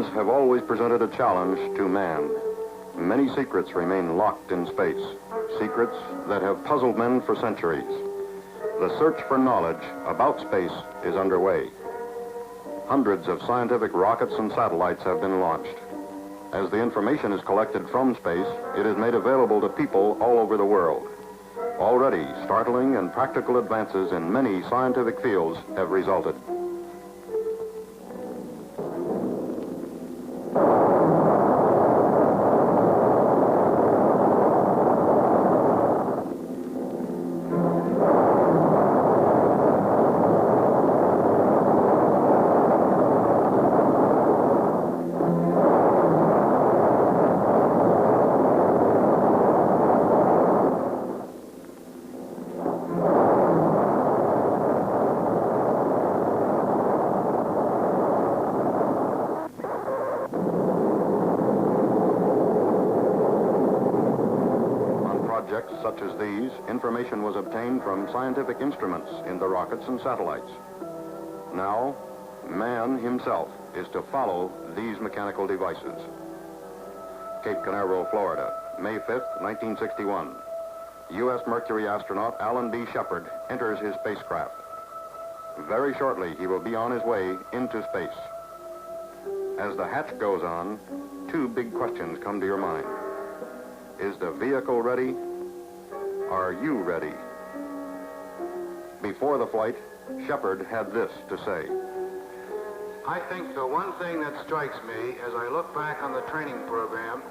oceans have always presented a challenge to man. Many secrets remain locked in space, secrets that have puzzled men for centuries. The search for knowledge about space is underway. Hundreds of scientific rockets and satellites have been launched. As the information is collected from space, it is made available to people all over the world. Already, startling and practical advances in many scientific fields have resulted. Such as these, information was obtained from scientific instruments in the rockets and satellites. Now, man himself is to follow these mechanical devices. Cape Canaveral, Florida, May 5th, 1961. U.S. Mercury astronaut Allan B. Shepard enters his spacecraft. Very shortly, he will be on his way into space. As the hatch goes on, two big questions come to your mind. Is the vehicle ready? Are you ready? Before the flight, Shepard had this to say. I think the one thing that strikes me as I look back on the training program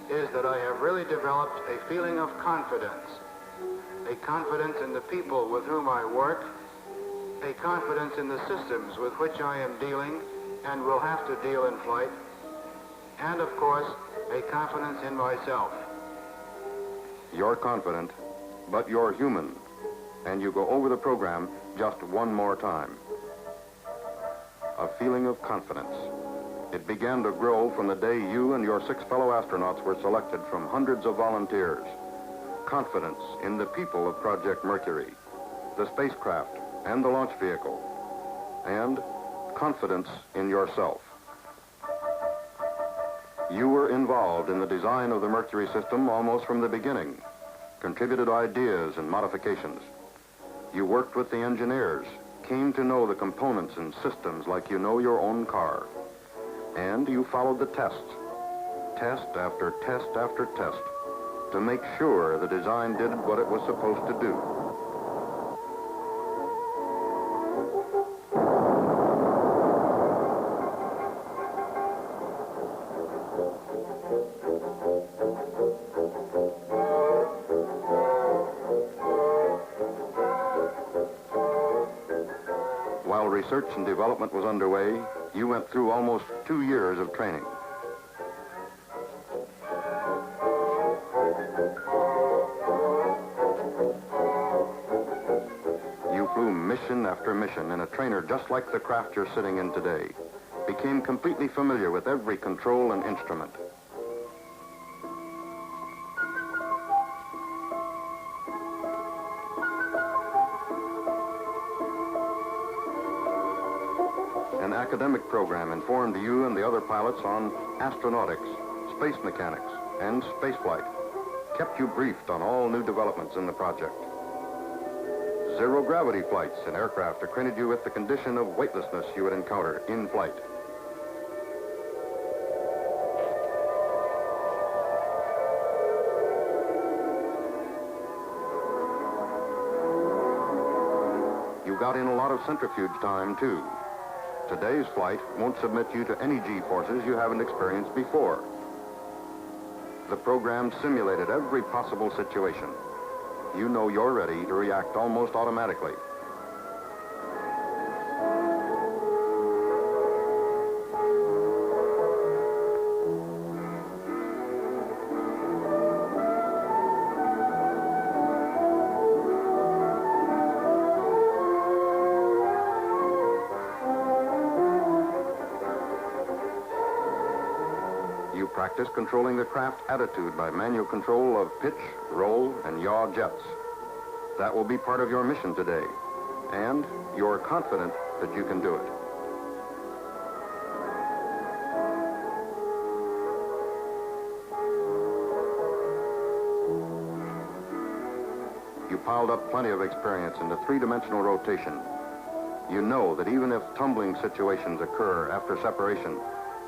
is that I have really developed a feeling of confidence. A confidence in the people with whom I work, a confidence in the systems with which I am dealing and will have to deal in flight, and of course, a confidence in myself. You're confident, but you're human, and you go over the program just one more time. A feeling of confidence. It began to grow from the day you and your 6 fellow astronauts were selected from hundreds of volunteers. Confidence in the people of Project Mercury, the spacecraft, and the launch vehicle, and confidence in yourself. You were involved in the design of the Mercury system almost from the beginning, contributed ideas and modifications. You worked with the engineers, came to know the components and systems like you know your own car. And you followed the tests, test after test after test, to make sure the design did what it was supposed to do. While research and development was underway, you went through almost 2 years of training. You flew mission after mission in a trainer just like the craft you're sitting in today. Became completely familiar with every control and instrument. An academic program informed you and the other pilots on astronautics, space mechanics, and spaceflight. Kept you briefed on all new developments in the project. Zero-gravity flights in aircraft acquainted you with the condition of weightlessness you would encounter in flight. You got in a lot of centrifuge time, too. Today's flight won't submit you to any G-forces you haven't experienced before. The program simulated every possible situation. You know you're ready to react almost automatically. You practice controlling the craft attitude by manual control of pitch, roll, and yaw jets. That will be part of your mission today, and you're confident that you can do it. piled up plenty of experience into three-dimensional rotation. You know that even if tumbling situations occur after separation,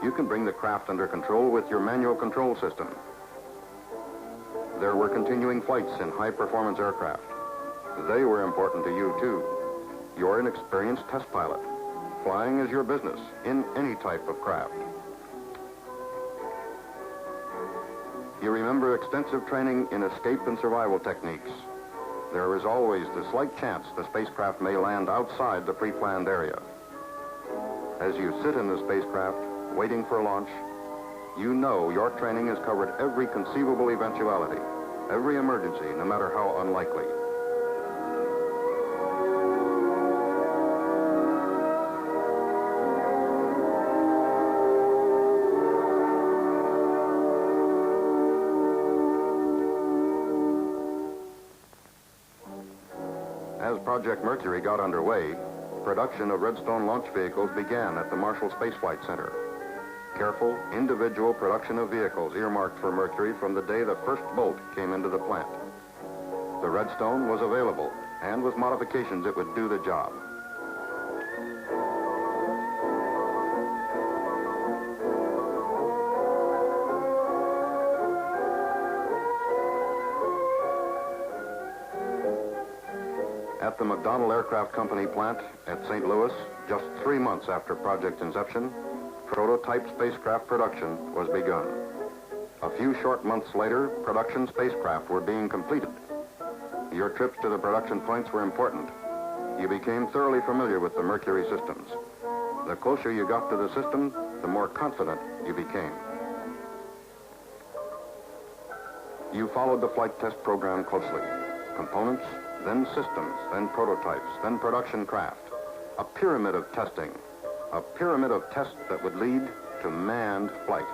you can bring the craft under control with your manual control system. There were continuing flights in high-performance aircraft. They were important to you, too. You're an experienced test pilot. Flying is your business in any type of craft. You remember extensive training in escape and survival techniques. There is always the slight chance the spacecraft may land outside the pre-planned area. As you sit in the spacecraft, waiting for launch, you know your training has covered every conceivable eventuality, every emergency, no matter how unlikely. As Project Mercury got underway, production of Redstone launch vehicles began at the Marshall Space Flight Center. Careful, individual production of vehicles earmarked for Mercury from the day the first bolt came into the plant. The Redstone was available, and with modifications it would do the job. At the McDonnell Aircraft Company plant at St. Louis, just 3 months after project inception, prototype spacecraft production was begun. A few short months later, production spacecraft were being completed. Your trips to the production points were important. You became thoroughly familiar with the Mercury systems. The closer you got to the system, the more confident you became. You followed the flight test program closely. Components, then systems, then prototypes, then production craft. A pyramid of testing. A pyramid of tests that would lead to manned flight.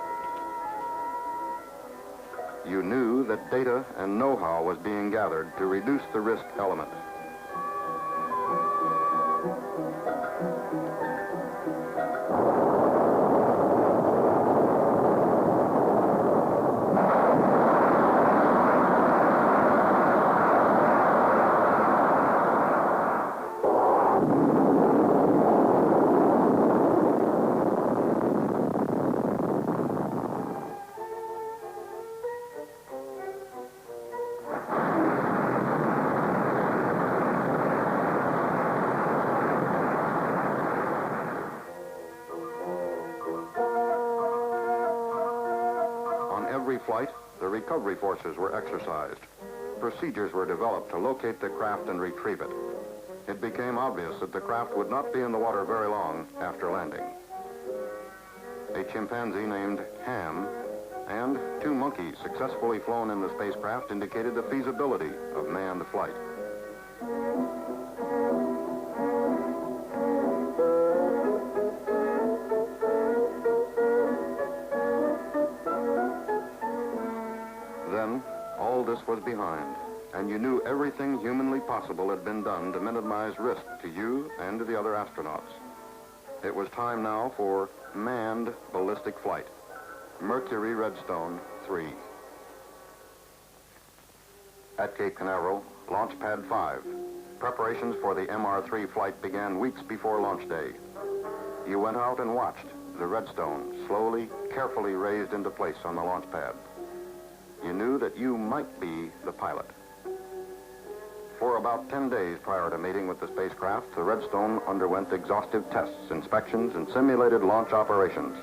You knew that data and know-how was being gathered to reduce the risk element. Every flight, the recovery forces were exercised. Procedures were developed to locate the craft and retrieve it. It became obvious that the craft would not be in the water very long after landing. A chimpanzee named Ham and 2 monkeys successfully flown in the spacecraft indicated the feasibility of manned flight. Then, all this was behind, and you knew everything humanly possible had been done to minimize risk to you and to the other astronauts. It was time now for manned ballistic flight. Mercury Redstone 3. At Cape Canaveral, Launch Pad 5. Preparations for the MR3 flight began weeks before launch day. You went out and watched the Redstone slowly, carefully raised into place on the launch pad. You knew that you might be the pilot. For about 10 days prior to meeting with the spacecraft, the Redstone underwent exhaustive tests, inspections, and simulated launch operations.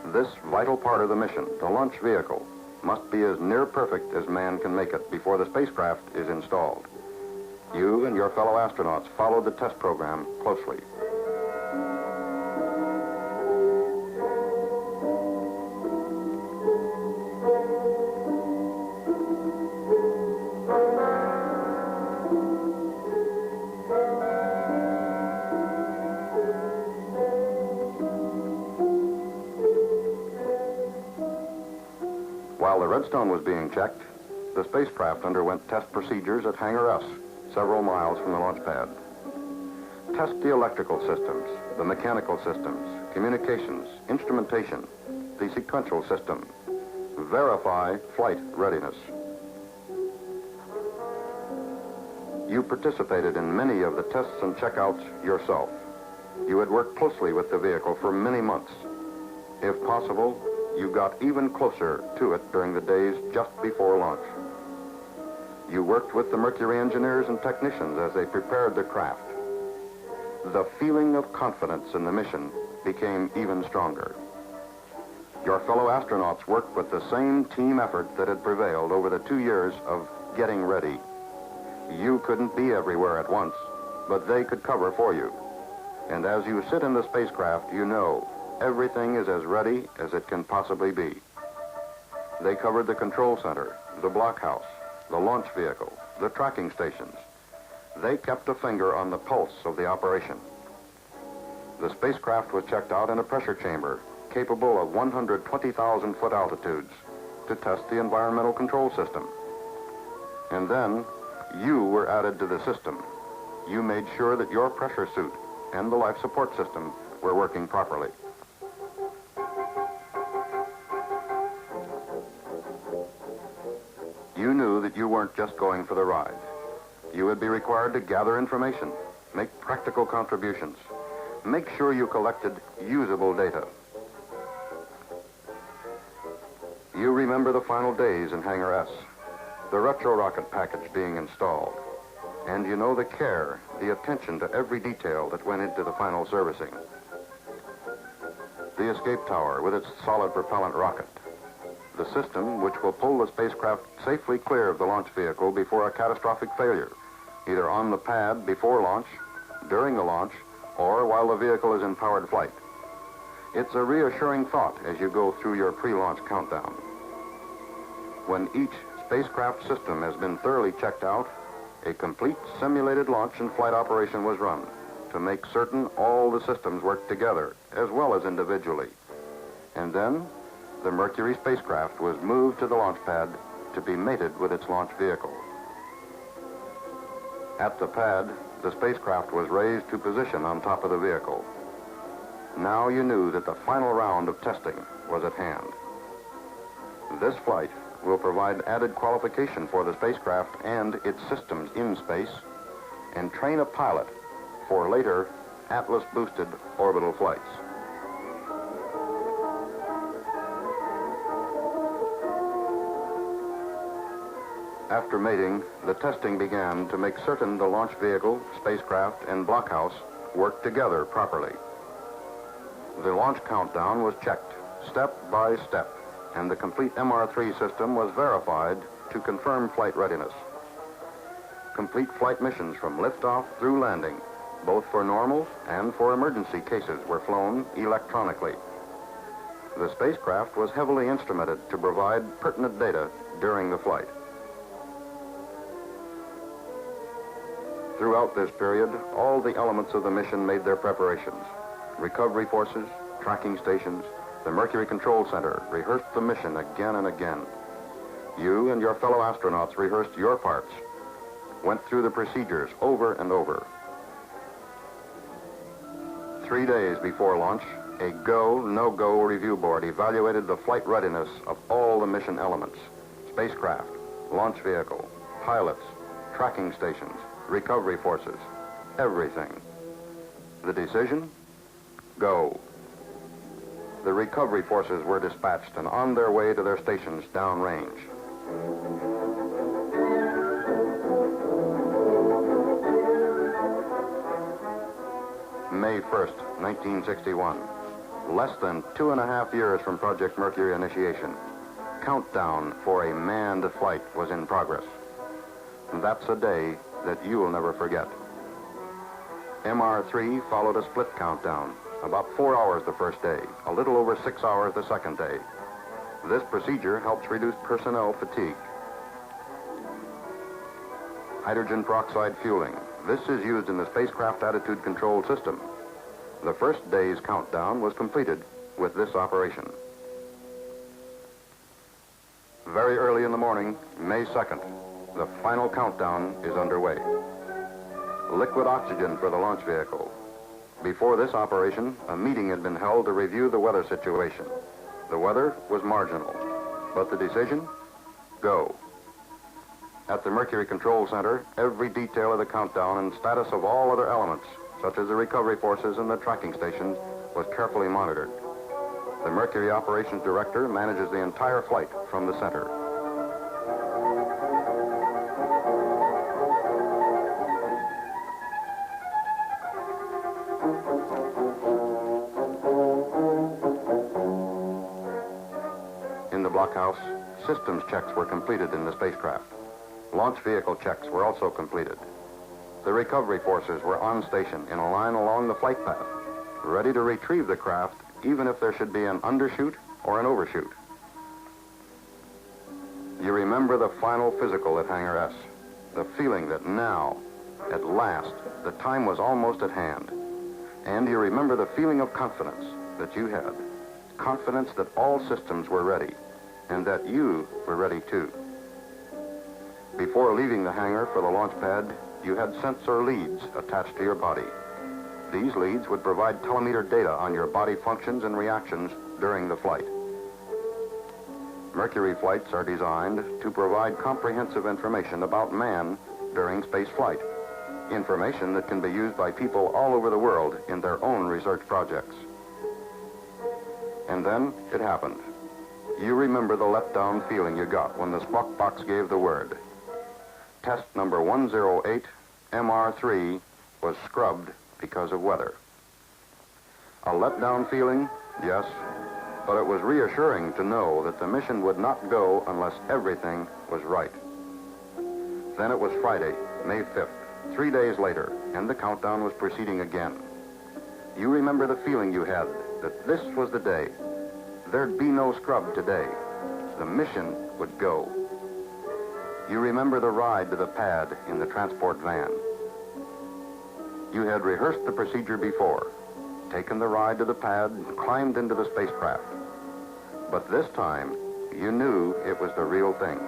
This vital part of the mission, the launch vehicle, must be as near perfect as man can make it before the spacecraft is installed. You and your fellow astronauts followed the test program closely. While the Redstone was being checked, the spacecraft underwent test procedures at Hangar S, several miles from the launch pad. Test the electrical systems, the mechanical systems, communications, instrumentation, the sequential system. Verify flight readiness. You participated in many of the tests and checkouts yourself. You had worked closely with the vehicle for many months. If possible, you got even closer to it during the days just before launch. You worked with the Mercury engineers and technicians as they prepared the craft. The feeling of confidence in the mission became even stronger. Your fellow astronauts worked with the same team effort that had prevailed over the 2 years of getting ready. You couldn't be everywhere at once, but they could cover for you. And as you sit in the spacecraft, you know everything is as ready as it can possibly be. They covered the control center, the blockhouse, the launch vehicle, the tracking stations. They kept a finger on the pulse of the operation. The spacecraft was checked out in a pressure chamber capable of 120,000-foot altitudes to test the environmental control system. And then you were added to the system. You made sure that your pressure suit and the life support system were working properly. You knew that you weren't just going for the ride. You would be required to gather information, make practical contributions, make sure you collected usable data. You remember the final days in Hangar S, the retro-rocket package being installed, and you know the care, the attention to every detail that went into the final servicing. The escape tower with its solid propellant rocket, the system which will pull the spacecraft safely clear of the launch vehicle before a catastrophic failure, either on the pad before launch, during the launch, or while the vehicle is in powered flight. It's a reassuring thought as you go through your pre-launch countdown. When each spacecraft system has been thoroughly checked out, a complete simulated launch and flight operation was run to make certain all the systems worked together as well as individually. And then the Mercury spacecraft was moved to the launch pad to be mated with its launch vehicle. At the pad, the spacecraft was raised to position on top of the vehicle. Now you knew that the final round of testing was at hand. This flight will provide added qualification for the spacecraft and its systems in space and train a pilot for later Atlas-boosted orbital flights. After mating, the testing began to make certain the launch vehicle, spacecraft, and blockhouse worked together properly. The launch countdown was checked step by step, and the complete MR3 system was verified to confirm flight readiness. Complete flight missions from liftoff through landing, both for normals and for emergency cases, were flown electronically. The spacecraft was heavily instrumented to provide pertinent data during the flight. Throughout this period, all the elements of the mission made their preparations. Recovery forces, tracking stations, the Mercury Control Center rehearsed the mission again and again. You and your fellow astronauts rehearsed your parts, went through the procedures over and over. 3 days before launch, a go, no-go review board evaluated the flight readiness of all the mission elements: spacecraft, launch vehicle, pilots, tracking stations, recovery forces, everything. The decision? Go. The recovery forces were dispatched and on their way to their stations downrange. May 1st, 1961. Less than 2.5 years from Project Mercury initiation. Countdown for a manned flight was in progress. That's a day that you will never forget. MR3 followed a split countdown, about 4 hours the first day, a little over 6 hours the second day. This procedure helps reduce personnel fatigue. Hydrogen peroxide fueling. This is used in the spacecraft attitude control system. The first day's countdown was completed with this operation. Very early in the morning, May 2nd, the final countdown is underway. Liquid oxygen for the launch vehicle. Before this operation, a meeting had been held to review the weather situation. The weather was marginal, but the decision? Go. At the Mercury Control Center, every detail of the countdown and status of all other elements, such as the recovery forces and the tracking station, was carefully monitored. The Mercury Operations Director manages the entire flight from the center. In the blockhouse, systems checks were completed in the spacecraft. Launch vehicle checks were also completed. The recovery forces were on station in a line along the flight path, ready to retrieve the craft even if there should be an undershoot or an overshoot. You remember the final physical at Hangar S, the feeling that now, at last, the time was almost at hand. And you remember the feeling of confidence that you had, confidence that all systems were ready, and that you were ready too. Before leaving the hangar for the launch pad, you had sensor leads attached to your body. These leads would provide telemeter data on your body functions and reactions during the flight. Mercury flights are designed to provide comprehensive information about man during space flight, information that can be used by people all over the world in their own research projects. And then it happened. You remember the letdown feeling you got when the squawk box gave the word. Test number 108, MR3, was scrubbed because of weather. A letdown feeling, yes, but it was reassuring to know that the mission would not go unless everything was right. Then it was Friday, May 5th, 3 days later, and the countdown was proceeding again. You remember the feeling you had that this was the day. There'd be no scrub today. The mission would go. You remember the ride to the pad in the transport van. You had rehearsed the procedure before, taken the ride to the pad, and climbed into the spacecraft. But this time, you knew it was the real thing.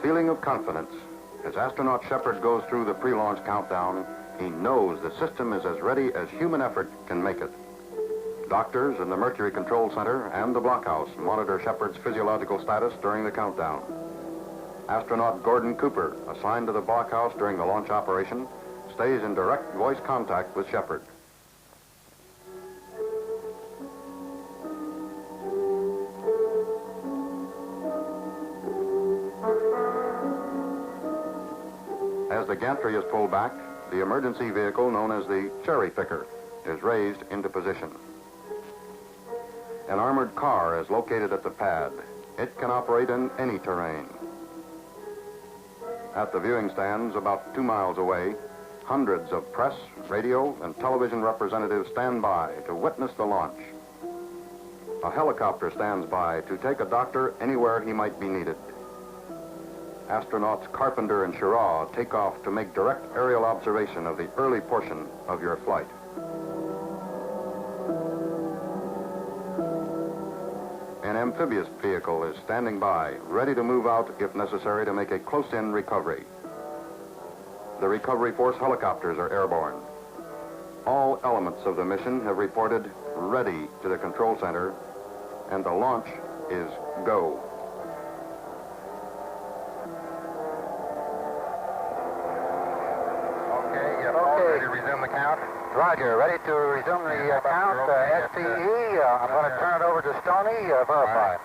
Feeling of confidence. As astronaut Shepard goes through the pre-launch countdown, he knows the system is as ready as human effort can make it. Doctors in the Mercury Control Center and the blockhouse monitor Shepard's physiological status during the countdown. Astronaut Gordon Cooper, assigned to the blockhouse during the launch operation, stays in direct voice contact with Shepard. As the gantry is pulled back, the emergency vehicle known as the cherry picker is raised into position. An armored car is located at the pad. It can operate in any terrain. At the viewing stands about 2 miles away, hundreds of press, radio, and television representatives stand by to witness the launch. A helicopter stands by to take a doctor anywhere he might be needed. astronauts Carpenter and Schirra take off to make direct aerial observation of the early portion of your flight. An amphibious vehicle is standing by, ready to move out if necessary to make a close-in recovery. The recovery force helicopters are airborne. All elements of the mission have reported ready to the control center, and the launch is go. Ready to resume the count? Roger, ready to resume the count. SPE, I'm going to turn it over to Stoney. Verify.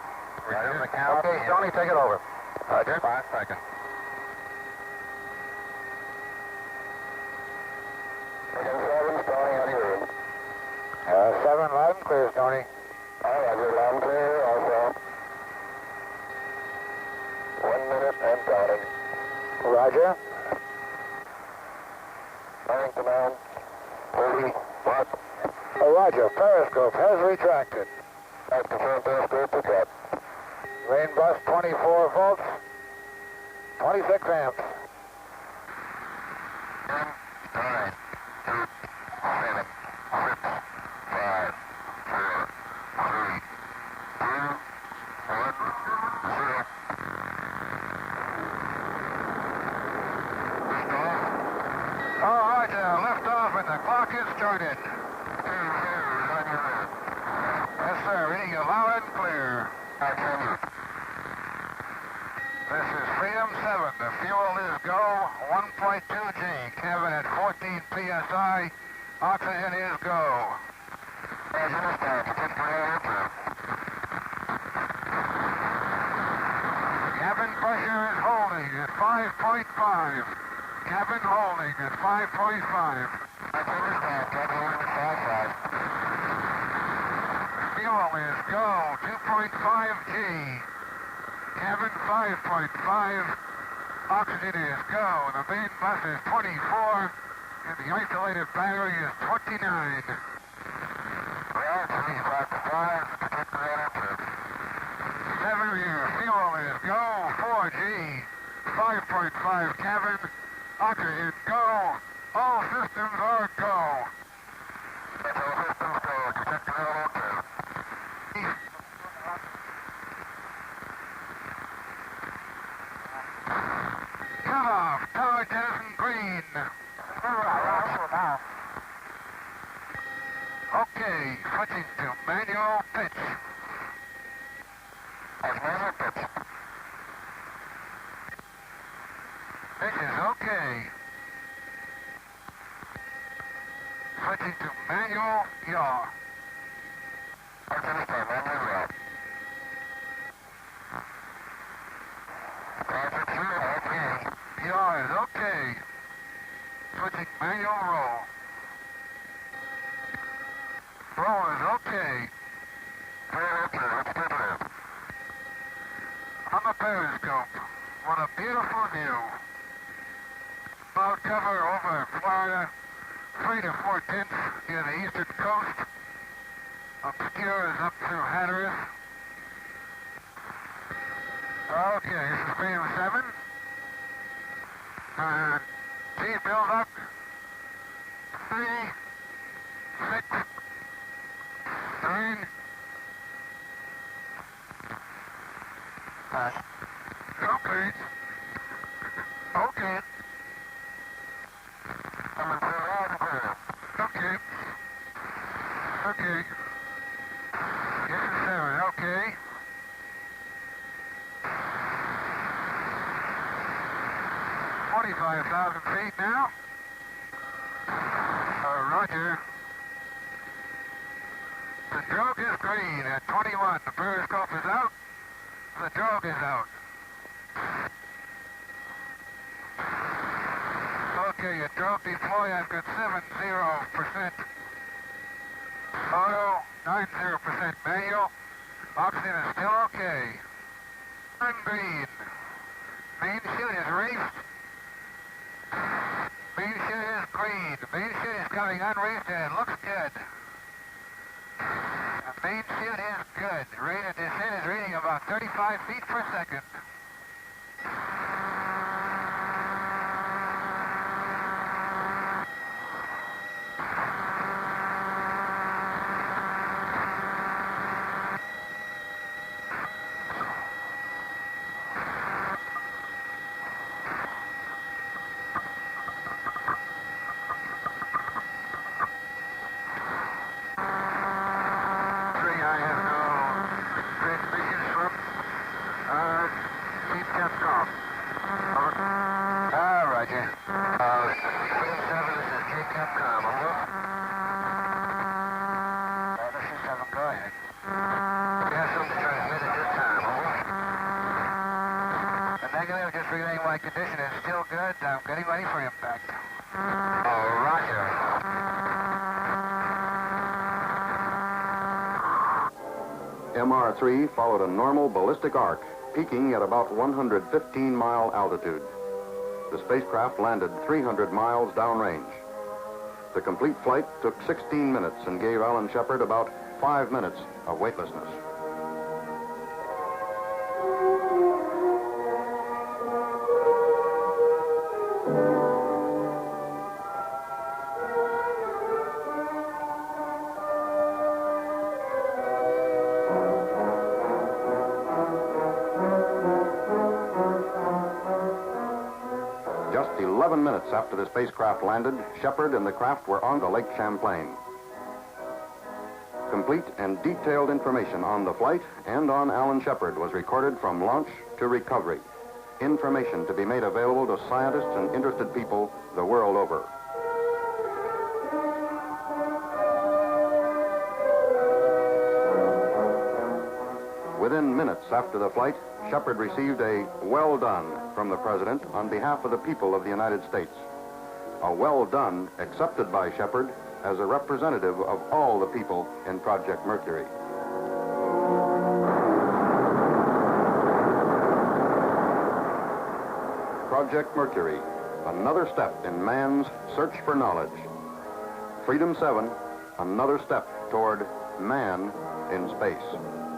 Resume the count. Okay, Stoney, take it over. Roger. 5 seconds. 7, Stoney, on your room. 7, loud and clear, Stoney. Roger, loud and clear, also. 1 minute and counting. Roger. Bearing command. 30 watt. Roger, periscope has retracted. That's confirmed periscope pick up. Rain bus 24 volts, 26 amps. 10, 9, 8, 7, 6, 5, 4, 3, 2, 1, 0. All right, lift off and the clock is started. Yes, sir, reading you loud and clear. This is Freedom 7. The fuel is go, 1.2 G. Cabin at 14 PSI. Oxygen is go. Cabin pressure is holding at 5.5. Cabin holding at 5.5. Fuel is go, 2.5 G. Cabin 5.5. Oxygen is go. The main bus is 24, and the isolated battery is 29. 7 here. Fuel is go, 4 G. 5.5 cabin. Oxygen go. All systems are go. Cut off. Tower jettison green. Okay, switching to manual pitch. Pitch is okay. Switching to manual yaw. Yaw is okay. Switching manual roll. Roll is okay. On the periscope, what a beautiful view. Cloud cover over Florida, 3 to 4/10 near the eastern coast. Obscures up through Hatteras. Okay, this is Freedom 7. And T build up. 3, 6, 9. Okay. Okay. Okay. Okay. This is 7. Okay. 25,000 feet now. Roger. The drogue is green at 21. The periscope is out. The drogue is out. Okay, your drogue deploy, I've got 70%. Auto, 90% manual. Oxygen is still okay. And green. Main chute is reefed. Main chute is green. Main chute is coming unreefed and it looks good. The main chute is good. Rate of descent is reading about 35 feet per second. Negative, just relaying my condition is still good. I'm getting ready for impact. Oh, roger. MR3 followed a normal ballistic arc, peaking at about 115-mile altitude. The spacecraft landed 300 miles downrange. The complete flight took 16 minutes and gave Allan Shepard about 5 minutes of weightlessness. Just 11 minutes after the spacecraft landed, Shepard and the craft were on the Lake Champlain. Complete and detailed information on the flight and on Allan Shepard was recorded from launch to recovery. Information to be made available to scientists and interested people the world over. Within minutes after the flight, Shepard received a well done from the President on behalf of the people of the United States. A well done accepted by Shepard as a representative of all the people in Project Mercury. Project Mercury, another step in man's search for knowledge. Freedom 7, another step toward man in space.